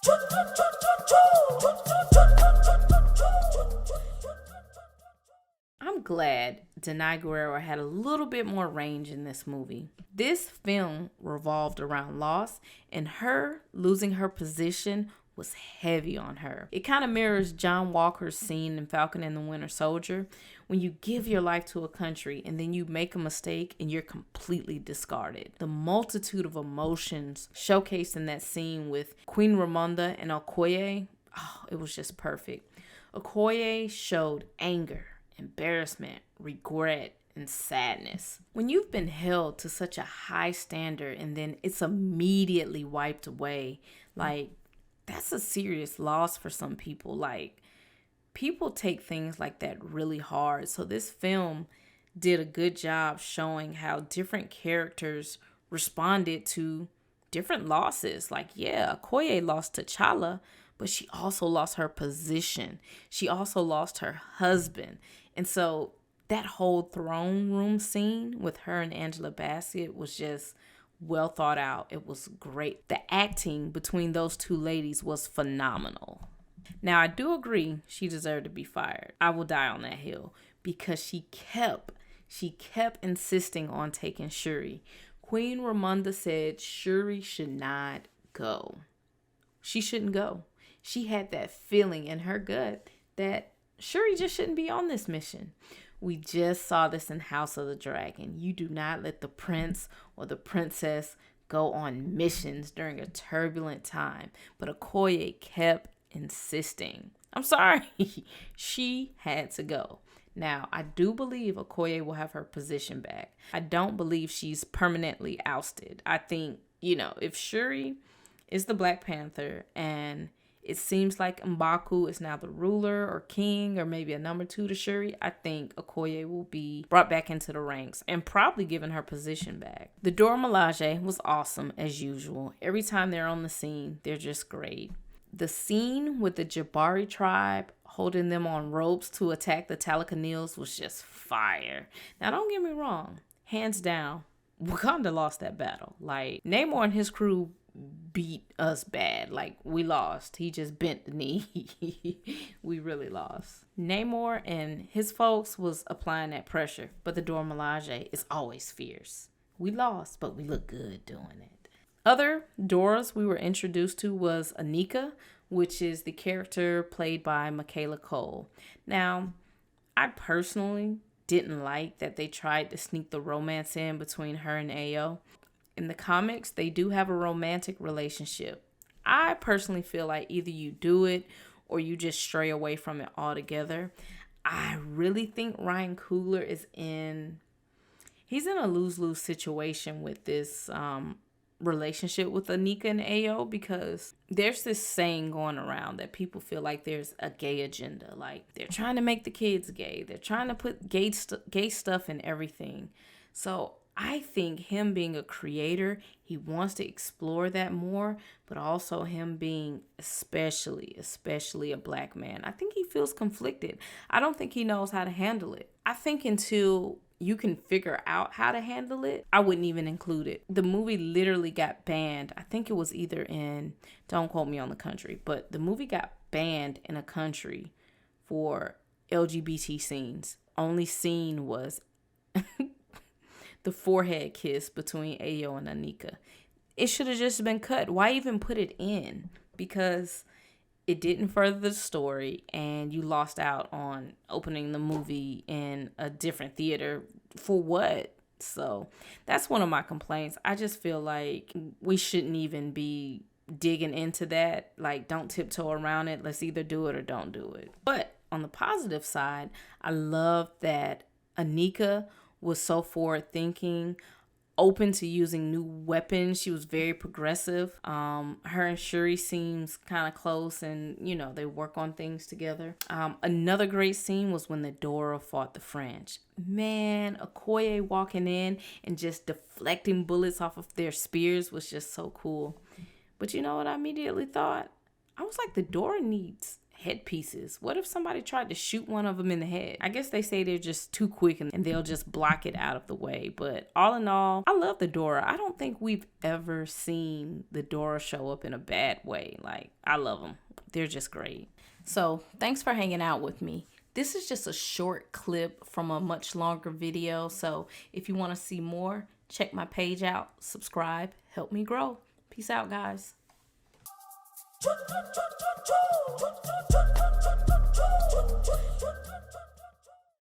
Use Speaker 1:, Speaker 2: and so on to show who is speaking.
Speaker 1: I'm glad Denai Guerrero had a little bit more range in this movie. This film revolved around loss, and her losing her position was heavy on her. It kind of mirrors John Walker's scene in Falcon and the Winter Soldier, when you give your life to a country and then you make a mistake and you're completely discarded. The multitude of emotions showcased in that scene with Queen Ramonda and Okoye, it was just perfect. Okoye showed anger, embarrassment, regret, and sadness. When you've been held to such a high standard and then it's immediately wiped away, like, that's a serious loss for some people. Like, people take things like that really hard. So this film did a good job showing how different characters responded to different losses. Like, yeah, Okoye lost T'Challa, but she also lost her position. She also lost her husband. And so that whole throne room scene with her and Angela Bassett was just well thought out. It was great. The acting between those two ladies was phenomenal. Now, I do agree she deserved to be fired. I will die on that hill because she kept insisting on taking Shuri. Queen Ramonda said Shuri should not go. She shouldn't go. She had that feeling in her gut that Shuri just shouldn't be on this mission. We just saw this in House of the Dragon. You do not let the prince or the princess go on missions during a turbulent time. But Okoye kept insisting. I'm sorry. She had to go. Now, I do believe Okoye will have her position back. I don't believe she's permanently ousted. I think, if Shuri is the Black Panther and it seems like M'Baku is now the ruler or king or maybe a number 2 to Shuri, I think Okoye will be brought back into the ranks and probably given her position back. The Dora Milaje was awesome as usual. Every time they're on the scene, they're just great. The scene with the Jabari tribe holding them on ropes to attack the Talakanils was just fire. Now, don't get me wrong. Hands down, Wakanda lost that battle. Like, Namor and his crew beat us bad. Like, we lost. He just bent the knee. We really lost. Namor and his folks was applying that pressure, but the Dora Milaje is always fierce. We lost, but we look good doing it. Other Doras we were introduced to was Anika, which is the character played by Michaela Cole. Now, I personally didn't like that they tried to sneak the romance in between her and Ayo. In the comics, they do have a romantic relationship. I personally feel like either you do it or you just stray away from it altogether. I really think Ryan Coogler he's in a lose-lose situation with this relationship with Anika and Ayo, because there's this saying going around that people feel like there's a gay agenda. Like, they're trying to make the kids gay. They're trying to put gay stuff in everything. So I think him being a creator, he wants to explore that more, but also him being especially a Black man, I think he feels conflicted. I don't think he knows how to handle it. I think until you can figure out how to handle it, I wouldn't even include it. The movie literally got banned. I think it was either in, don't quote me on the country, but the movie got banned in a country for LGBT scenes. Only scene was the forehead kiss between Ayo and Anika. It should have just been cut. Why even put it in? Because it didn't further the story, and you lost out on opening the movie in a different theater. For what? So that's one of my complaints. I just feel like we shouldn't even be digging into that. Like, don't tiptoe around it. Let's either do it or don't do it. But on the positive side, I love that Anika was so forward thinking, open to using new weapons. She was very progressive. Her and Shuri seems kind of close, and they work on things together. Another great scene was when the Dora fought the French. Man, Okoye walking in and just deflecting bullets off of their spears was just so cool. But you know what I immediately thought? I was like, the Dora needs headpieces. What if somebody tried to shoot one of them in the head? I guess they say they're just too quick and they'll just block it out of the way. But all in all, I love the Dora. I don't think we've ever seen the Dora show up in a bad way. Like, I love them. They're just great. So thanks for hanging out with me. This is just a short clip from a much longer video. So if you want to see more, check my page out, subscribe, help me grow. Peace out, guys.